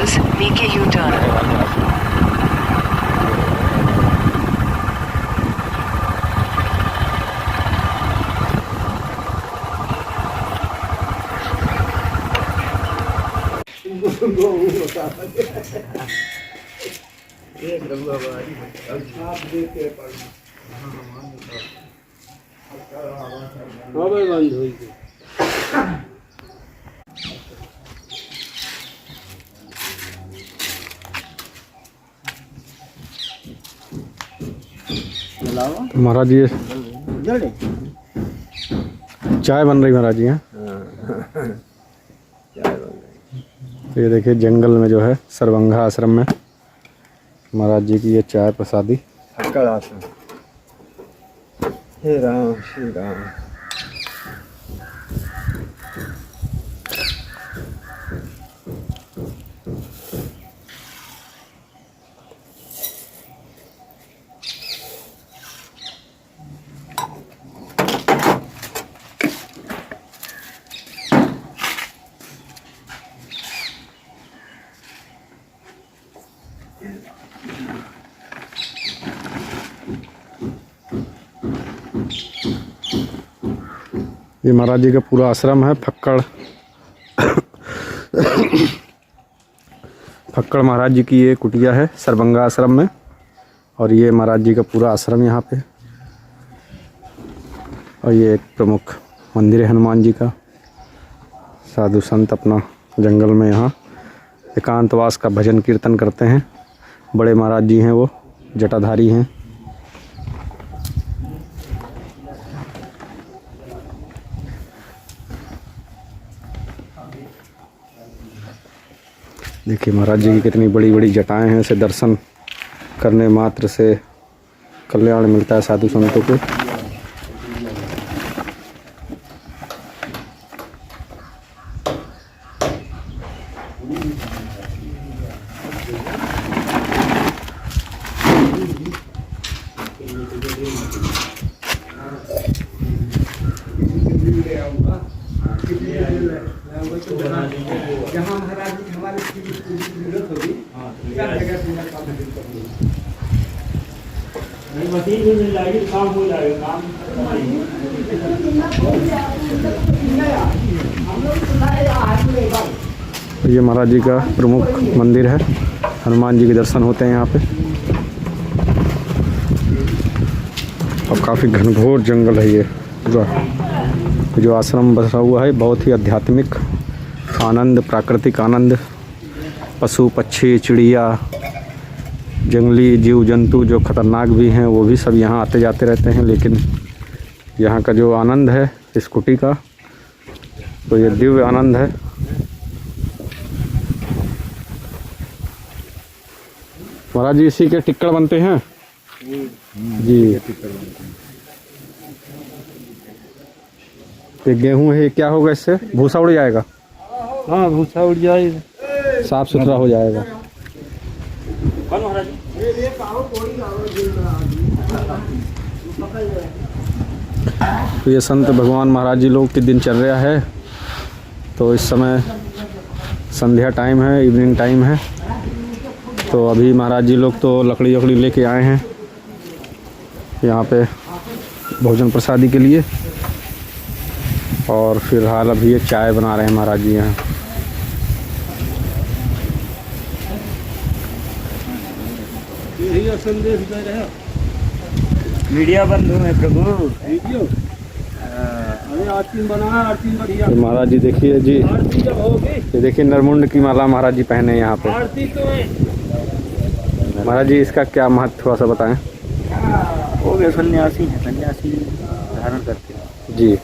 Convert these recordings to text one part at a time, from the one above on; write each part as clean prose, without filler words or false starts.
meters, make a U-turn. महाराज ये चाय बन रही महाराज जी। ये देखिए जंगल में जो है सरबंगा आश्रम में महाराज जी की ये चाय प्रसादी। फक्कड़ आश्रम। हे राम श्री राम। ये महाराज जी का पूरा आश्रम है फक्कड़। फक्कड़ महाराज जी की ये कुटिया है सरबंगा आश्रम में, और ये महाराज जी का पूरा आश्रम यहाँ पे। और ये एक प्रमुख मंदिर है हनुमान जी का। साधु संत अपना जंगल में यहाँ एकांतवास का भजन कीर्तन करते हैं। बड़े महाराज जी हैं, वो जटाधारी हैं। देखिए महाराज जी की कितनी बड़ी बड़ी जटाएं हैं। इसे दर्शन करने मात्र से कल्याण मिलता है साधु संतों को। ये महाराज जी का प्रमुख मंदिर है। हनुमान जी के दर्शन होते हैं यहाँ पे। और काफ़ी घनघोर जंगल है ये पूरा। जो आश्रम बसा हुआ है बहुत ही आध्यात्मिक आनंद, प्राकृतिक आनंद। पशु पक्षी चिड़िया जंगली जीव जंतु जो खतरनाक भी हैं वो भी सब यहाँ आते जाते रहते हैं। लेकिन यहाँ का जो आनंद है इस कुटी का, तो ये दिव्य आनंद है। महाराज जी इसी के टिक्कड़ बनते हैं जी। ये गेहूं है, क्या होगा इससे? भूसा उड़ जाएगा। हाँ भूसा उड़ जाएगा, साफ सुथरा हो जाएगा। तो ये संत भगवान महाराज जी लोग की दिनचर्या है। तो इस समय संध्या टाइम है, इवनिंग टाइम है। तो अभी महाराज जी लोग तो लकड़ी वकड़ी लेके आए हैं यहाँ पे भोजन प्रसादी के लिए। और फिलहाल अभी ये चाय बना रहे हैं महाराज जी यहाँ। मीडिया बंधु है प्रभु। तो महाराज जी देखिए जी, ये देखिए नरमुंड की माला महाराज जी पहने यहाँ पे। महाराज जी इसका क्या महत्व थोड़ा सा बताएं। वो भी सन्यासी है, सन्यासी धारण करते हैं जी।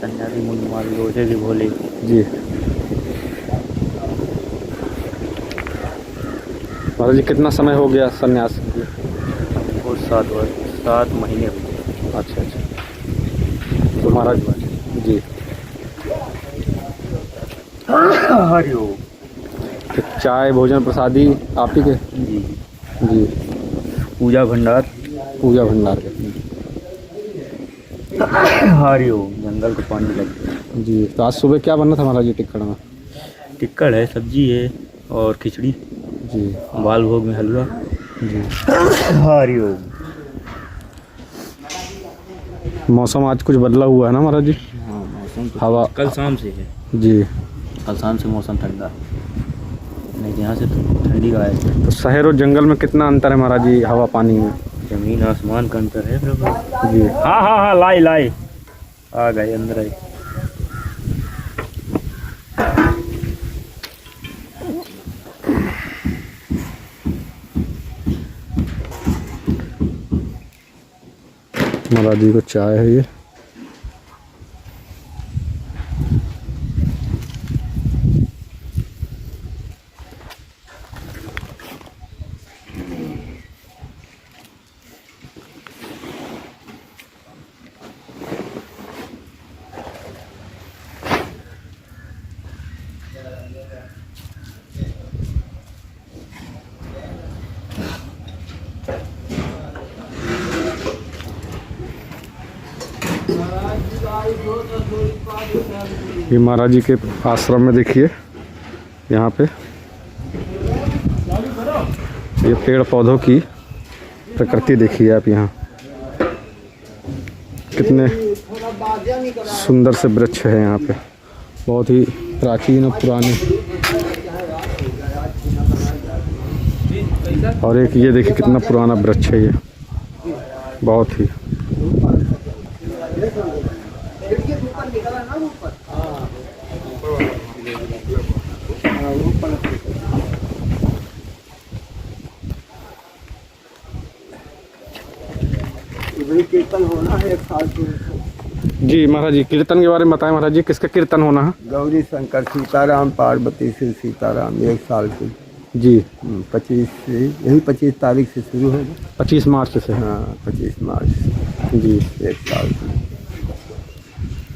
सन्यासी मुंड मार लोहे भी भोले जी। महाराज जी कितना समय हो गया सन्यास? और 7 महीने हो गए। अच्छा अच्छा। तो महाराज जी हरिओम। तो चाय भोजन प्रसादी आप ही के? जी जी। पूजा भंडार, पूजा भंडार के। हरिओम। जंगल को पानी लगे जी। तो आज सुबह क्या बनना था महाराज जी टिक्कड़ में? टिक्कड़ है, सब्जी है और खिचड़ी, जी बाल भोग में हलवा। जी। हरिओम। मौसम आज कुछ बदला हुआ है ना महाराज जी? हाँ, मौसम तो हवा कल शाम से है। जी। कल शाम से मौसम ठंडा है, नहीं यहाँ से तो ठंडी का है। तो शहर और जंगल में कितना अंतर है महाराज जी हवा पानी में? जमीन आसमान का अंतर है प्रभु। जी हाँ हाँ हाँ, लाई आ गए, अंदर आए। महाराज जी को चाय है ये। ये महाराज जी के आश्रम में देखिए, यहाँ पे ये पेड़ पौधों की प्रकृति देखिए आप। यहाँ कितने सुंदर से वृक्ष है यहाँ पे, बहुत ही प्राचीन और पुराने। और एक ये देखिए कितना पुराना वृक्ष है ये, बहुत ही। कीर्तन होना है 1 साल के। जी महाराज जी, कीर्तन के बारे में बताएं महाराज जी, किसका कीर्तन होना है? गौरी शंकर सीताराम पार्वती से सीताराम 1 साल के। जी 25 से, यही 25 तारीख से शुरू होगा। 25 मार्च से। हाँ 25 मार्च जी 1 साल की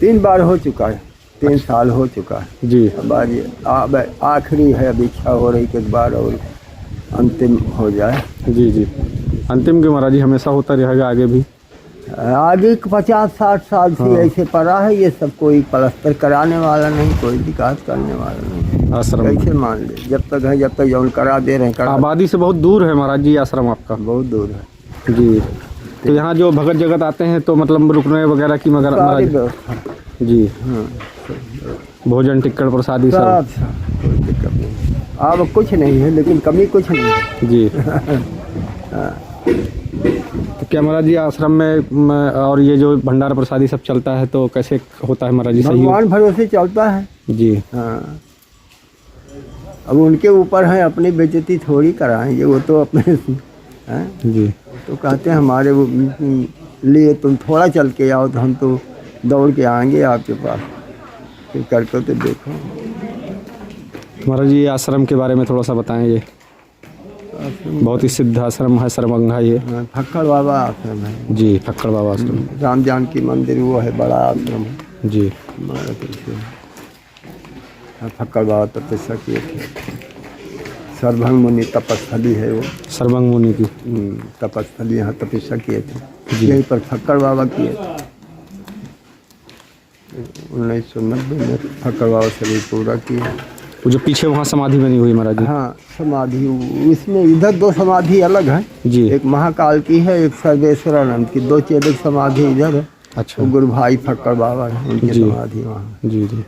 3 बार हो चुका है, 3 साल हो चुका है। जी अब आखिरी है, अब इच्छा हो रही कि एक बार और अंतिम हो जाए। जी जी। अंतिम के महाराज जी हमेशा होता रहेगा आगे भी? आगे 50-60 साल से ऐसे पड़ा है ये सब, कोई प्लास्टर कराने वाला नहीं, कोई विकास करने वाला नहीं। आश्रम कैसे मान ले, जब तक है, जब तक जौन करा दे रहे हैं। आबादी से बहुत दूर है महाराज जी आश्रम आपका? बहुत दूर है जी। तो यहाँ जो भगत जगत आते हैं तो मतलब रुकने वगैरह की मगर सारी महाराज व्यवस्था। जी, हाँ भोजन टिक्कड़ प्रसादी सब? सब कोई दिक्कत नहीं। अब कुछ नहीं है, लेकिन कमी कुछ नहीं है। जी। तो क्या महाराज जी आश्रम में और ये जो भंडारा प्रसादी सब चलता है तो कैसे होता है महाराज जी? सही भगवान भरोसे चलता है जी। हाँ, अब उनके ऊपर है, अपनी बेइज्जती थोड़ी कराएंगे वो तो अपने। हैं जी। तो कहते हैं हमारे वो लिए तुम थोड़ा चल के आओ तो हम तो दौड़ के आएंगे आपके पास, फिर करके तो देखो। महाराज जी आश्रम के बारे में थोड़ा सा बताएं। ये बहुत ही सिद्ध आश्रम है सरभंगा ये। हाँ, फक्कड़ बाबा आश्रम है। जी फक्कड़ बाबा आश्रम। राम जानकी मंदिर वो है, बड़ा आश्रम है। जी हमारा कैसे फक्कड़ बाबा तपस्या किए थे। सरभंग मुनि तपस्थली है वो, सरभंग मुनि की तपस्थली, यहाँ तपस्या किए थे। जी। यहीं पर फक्कड़ बाबा किए थे। 1990 में फक्कड़ बाबा शरीर पूरा किया। वो जो पीछे वहाँ समाधि बनी हुई महाराज जी? हाँ समाधि, इसमें इधर 2 समाधि अलग है जी। एक महाकाल की है, एक सर्वेश्वरानंद की। 2 चेले की समाधि इधर है। अच्छा। वो गुरु भाई फक्कड़ बाबा है, उनकी जी। समाधि वहाँ। जी जी।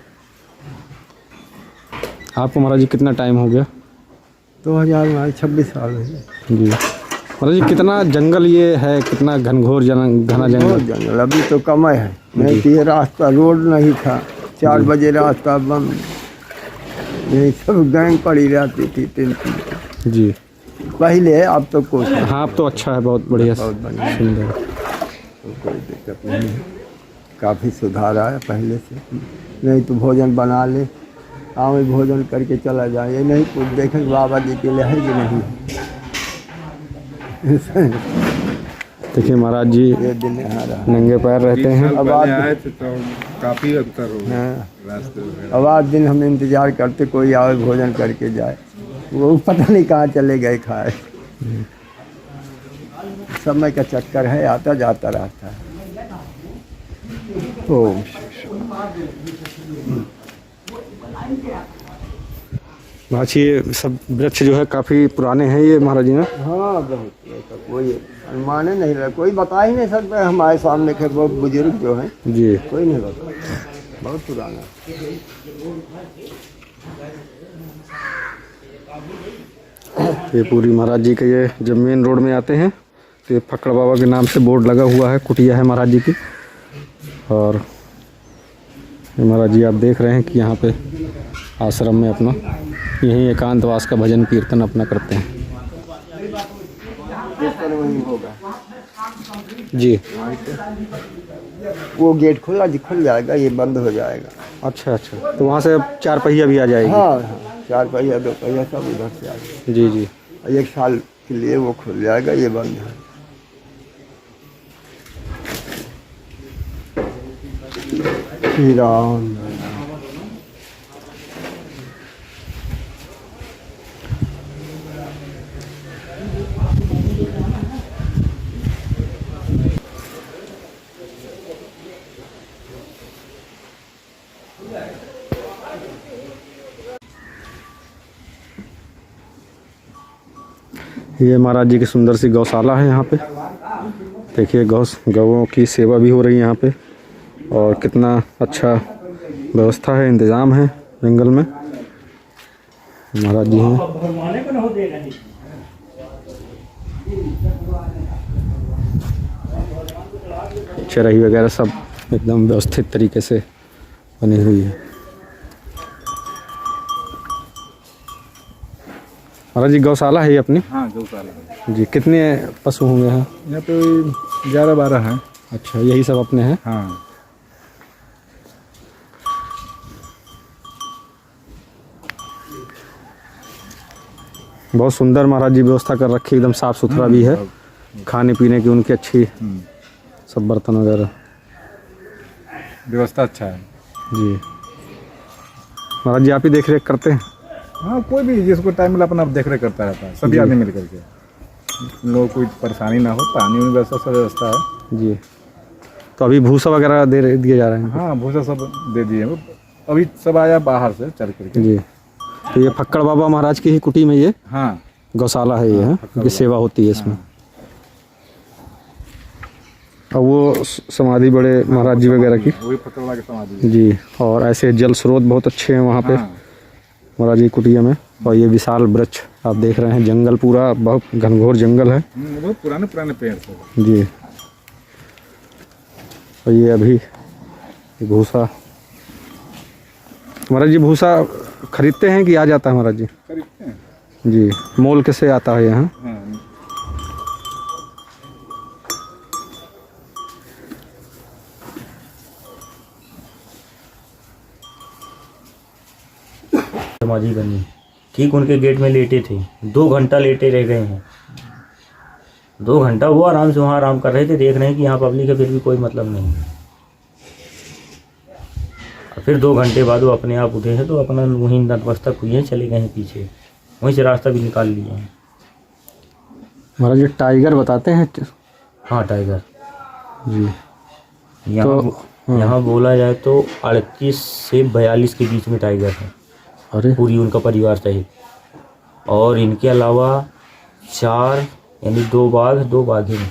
आपको महाराज जी कितना टाइम हो गया? 26 साल है जी। महाराज जी कितना जंगल ये है, कितना घनघोर घना जंगल? जंगल अभी तो कम है, नहीं तो ये रास्ता रोड नहीं था, 4 बजे रास्ता बंद, यही सब गैंग पड़ी रहती थी 3 जी पहले। अब तो कुछ है। हाँ अब तो अच्छा है, बहुत बढ़िया, बहुत बढ़िया, सुंदर। तो कोई दिक्कत नहीं है, काफ़ी सुधार आया पहले से। नहीं तो भोजन बना ले, आओ भोजन करके चला जाए, ये नहीं कुछ देखे बाबा जी के लिए है कि नहीं। देखिए महाराज जी ये दिन यहाँ रहा। नंगे पैर रहते हैं। अब आए थे तो काफी अंतर हो गया हाँ, रास्ते में। अब आज दिन हम इंतजार करते कोई आए भोजन करके जाए, वो पता नहीं कहाँ चले गए खाए। समय का चक्कर है, आता जाता रहता है। ओम बाकी ये सब वृक्ष जो है काफ़ी पुराने हैं ये महाराज जी ना। हाँ बहुत ऐसा कोई अनुमान ही नहीं रहा, कोई बता ही नहीं सकता हमारे सामने के वो बुजुर्ग जो हैं जी। कोई नहीं बता, बहुत पुराना। ये पूरी महाराज जी के ये जब मेन रोड में आते हैं तो ये फक्कड़ बाबा के नाम से बोर्ड लगा हुआ है, कुटिया है महाराज जी की। और ये महाराज जी आप देख रहे हैं कि यहाँ पे आश्रम में अपना यहीं एकांतवास का भजन कीर्तन अपना करते हैं। वही होगा जी। वो गेट खुल जाएगा, ये बंद हो जाएगा। अच्छा अच्छा, तो वहाँ से अब 4 पहिया भी आ जाएगी। हाँ हाँ, 4 पहिया 2 पहिया सब उधर से आ जाएगा। जी जी। 1 साल के लिए वो खुल जाएगा, ये बंद है। श्री राम। ये महाराज जी की सुंदर सी गौशाला है यहाँ पे। देखिए गौओं की सेवा भी हो रही है यहाँ पे, और कितना अच्छा व्यवस्था है, इंतज़ाम है जंगल में। महाराज जी हैं। चराई वगैरह सब एकदम व्यवस्थित तरीके से बनी हुई है। महाराज जी गौशाला है ये अपनी? हाँ गौशाला जी। कितने पशु होंगे यहाँ? यहाँ पे 11-12 हैं। अच्छा, यही सब अपने हैं? हाँ। बहुत सुंदर महाराज जी व्यवस्था कर रखी, एकदम साफ़ सुथरा भी है। खाने पीने की उनकी अच्छी सब बर्तन वगैरह व्यवस्था अच्छा है जी। महाराज जी आप ही देख रेख करते हैं? हाँ, कोई भी जिसको टाइम मिला अपना देख रेख करता रहता है, सभी आदमी मिल करके। लोगों को कोई परेशानी ना हो, पानी में व्यवस्था सब व्यवस्था है जी। तो अभी भूसा वगैरह दिए जा रहे हैं? हाँ, भूसा सब दे दिए। अभी सब आया बाहर से चल करके जी। तो ये फक्कड़ बाबा महाराज की ही कुटी में ये हाँ गौशाला है, ये है की सेवा होती है इसमें। और वो समाधि बड़े महाराज जी वगैरह की, वही फकड़वा की समाधि जी। और ऐसे जल स्रोत बहुत अच्छे हैं वहाँ पे महाराज जी कुटिया में। और ये विशाल वृक्ष आप देख रहे हैं, जंगल पूरा बहुत घनघोर जंगल है। बहुत पुराने पेड़ थे जी। और ये अभी भूसा महाराज जी, भूसा खरीदते हैं कि आ जाता है महाराज जी? खरीदते हैं जी। मोल कैसे आता है यहाँ? हाँ। समाधि बनी ठीक उनके गेट में लेटे थे, 2 घंटा लेटे रह गए हैं। 2 घंटा वो आराम से वहाँ आराम कर रहे थे, देख रहे हैं कि यहाँ पब्लिक है, फिर भी कोई मतलब नहीं। फिर 2 घंटे बाद वो अपने आप उठे हैं, तो अपना वहीं नतमस्तक हुए हैं, चले गए हैं पीछे, वहीं से रास्ता भी निकाल लिए हैं। महाराज जी टाइगर बताते हैं? हाँ टाइगर जी। यहाँ बोला जाए तो 38 से 42 के बीच में टाइगर है। अरे पूरी उनका परिवार सहित। और इनके अलावा 4 यानी 2 बाघ 2 बाघिन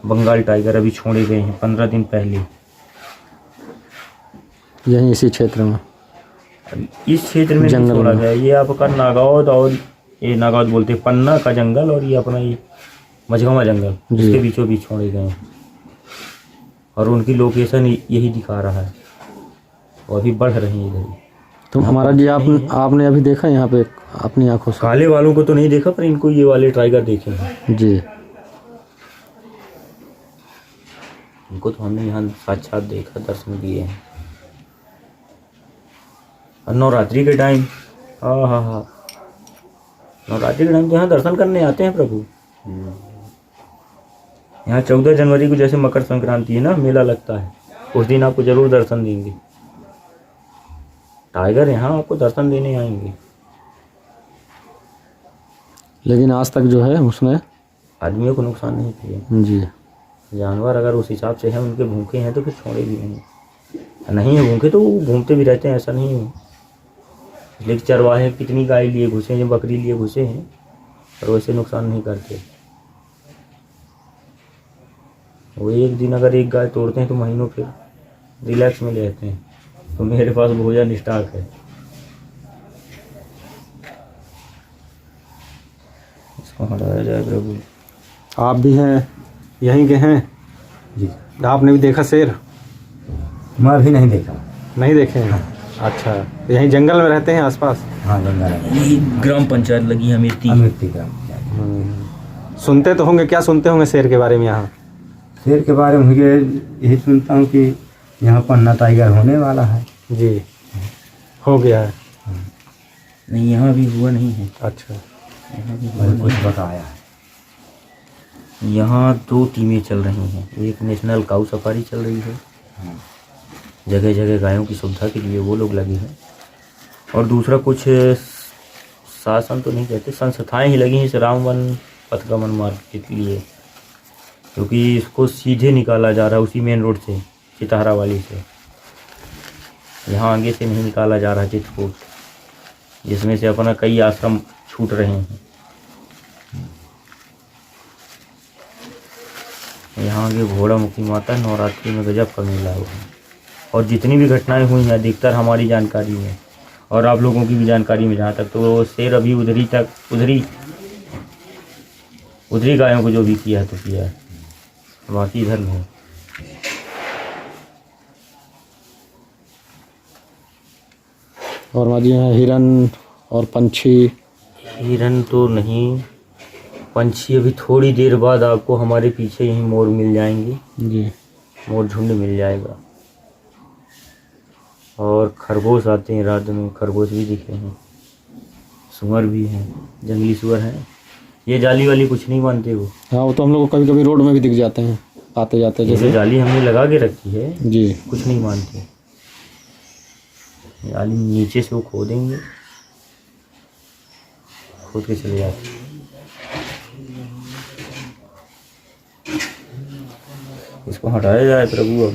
बंगाल टाइगर अभी छोड़े गए हैं 15 दिन पहले, यहीं इसी क्षेत्र में, इस क्षेत्र में जंगल छोड़ा में। गया। ये आपका नागौद, और ये नागौद बोलते हैं पन्ना का जंगल, और ये अपना ये मझगामा जंगल, इसके बीचों बीच छोड़े गए हैं। और उनकी लोकेशन यही दिखा रहा है, और अभी बढ़ रही है इधर। तो महाराज जी आपने अभी देखा यहाँ पे अपनी आंखों से? काले वालों को तो नहीं देखा, पर इनको ये वाले टाइगर देखे हैं जी। इनको तो हमने यहाँ साक्षात देखा, दर्शन किए हैं। और नवरात्रि के टाइम, हाँ, नवरात्रि के टाइम तो यहाँ दर्शन करने आते हैं प्रभु। यहाँ 14 जनवरी को जैसे मकर संक्रांति है ना, मेला लगता है, उस दिन आपको जरूर दर्शन देंगे टाइगर, यहाँ आपको दर्शन देने आएंगे। लेकिन आज तक जो है उसने आदमियों को नुकसान नहीं किया जी। जानवर अगर उस हिसाब से हैं, उनके भूखे हैं तो फिर छोड़े भी नहीं है, तो वो घूमते भी रहते हैं, ऐसा नहीं है। लेकिन चरवाहे कितनी गाय लिए घुसे हैं, बकरी लिए घुसे हैं, और वैसे नुकसान नहीं करते। वो एक दिन अगर एक गाय तोड़ते हैं तो महीनों फिर रिलैक्स में रहते हैं। तो मेरे पास भोजन स्टॉक है। इसको हटाया जाए प्रभु। आप भी हैं यहीं के हैं जी, आपने भी देखा शेर? मैं भी नहीं देखा। नहीं देखे हैं? अच्छा, यहीं जंगल में रहते हैं आसपास? हाँ, गंगा नगर ग्राम पंचायत लगी है अमेठी ग्राम पंचायत। सुनते तो होंगे, क्या सुनते होंगे शेर के बारे में यहाँ? शेर के बारे में मुझे यही सुनता हूँ कि यहाँ पन्ना टाइगर होने वाला है। जी, हो गया है। नहीं, यहाँ भी हुआ नहीं है। अच्छा, यहाँ भी हुआ मैंने नहीं कुछ है। बताया है। यहाँ 2 टीमें चल रही हैं। एक नेशनल काऊ सफारी चल रही है, जगह जगह गायों की सुविधा के लिए वो लोग लगे हैं, और दूसरा कुछ शासन तो नहीं कहते, संस्थाएं ही लगी हैं इस राम वन पथगमन मार्ग के लिए, क्योंकि इसको सीधे निकाला जा रहा है उसी मेन रोड से, चितहरा वाली से। यहाँ आगे से नहीं निकाला जा रहा चित्रकूट, जिसमें से अपना कई आश्रम छूट रहे हैं। यहाँ आगे घोड़ा मुखी माता नवरात्रि में गजब का मेला हुआ है, और जितनी भी घटनाएं हुई हैं अधिकतर हमारी जानकारी में और आप लोगों की भी जानकारी में, जहाँ तक तो शेर अभी उधरी गायों को जो भी किया है तो किया है, बाकी इधर नहीं। और माजी यहाँ हिरन और पंछी? हिरन तो नहीं, पंछी अभी थोड़ी देर बाद आपको हमारे पीछे यहीं मोर मिल जाएंगे। जी, मोर झुंड मिल जाएगा, और खरगोश आते हैं रात में, खरगोश भी दिखे हैं, सुअर भी हैं, जंगली सुअर हैं। ये जाली वाली कुछ नहीं मानते वो। हाँ, वो तो हम लोग को कभी कभी रोड में भी दिख जाते हैं आते जाते, ये जो जैसे। जाली हमने लगा के रखी है जी, कुछ नहीं मानते। जाली नीचे से वो खोदेंगे, खोद के चले जाते हैं। इसको हटाया जाए प्रभु।